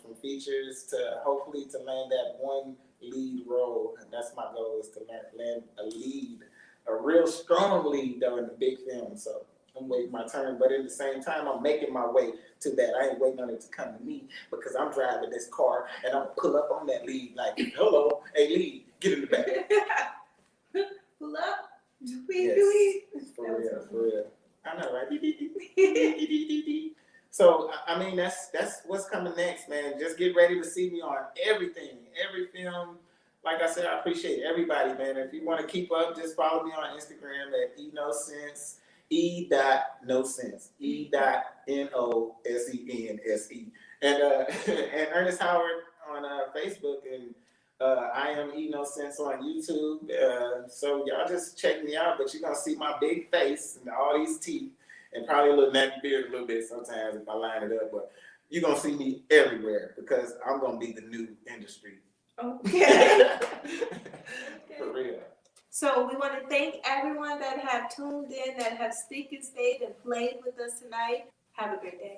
from features to hopefully to land that one lead role. And that's my goal, is to land a lead, a real strong lead though in the big film. So I'm waiting my turn, but at the same time, I'm making my way to that. I ain't waiting on it to come to me, because I'm driving this car and I'm pull up on that lead like, hello, hey lead, get in the back. Pull up. For real. I know, right? So, I mean, that's what's coming next, man. Just get ready to see me on everything, every film. Like I said, I appreciate everybody, man. If you want to keep up, just follow me on Instagram at Eno Sense, E.NoSense, E.NoSense. And Ernest Howard on Facebook, and I am Eno Sense on YouTube. So y'all just check me out, but you're going to see my big face and all these teeth and probably a little nappy beard a little bit sometimes if I line it up. But you're going to see me everywhere because I'm going to be the new industry. Okay. For real. So we want to thank everyone that have tuned in, that have stick and stayed and played with us tonight. Have a great day.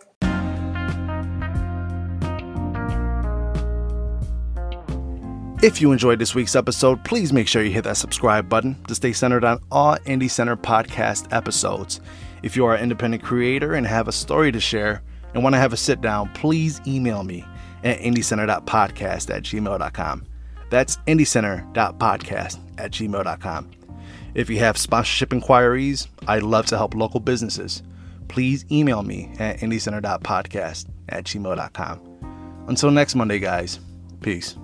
If you enjoyed this week's episode, please make sure you hit that subscribe button to stay centered on all Indie Center podcast episodes. If you are an independent creator and have a story to share and want to have a sit down, please email me at indiecenter.podcast@gmail.com. That's indiecenter.podcast@gmail.com. If you have sponsorship inquiries, I'd love to help local businesses. Please email me at indiecenter.podcast@gmail.com. Until next Monday, guys. Peace.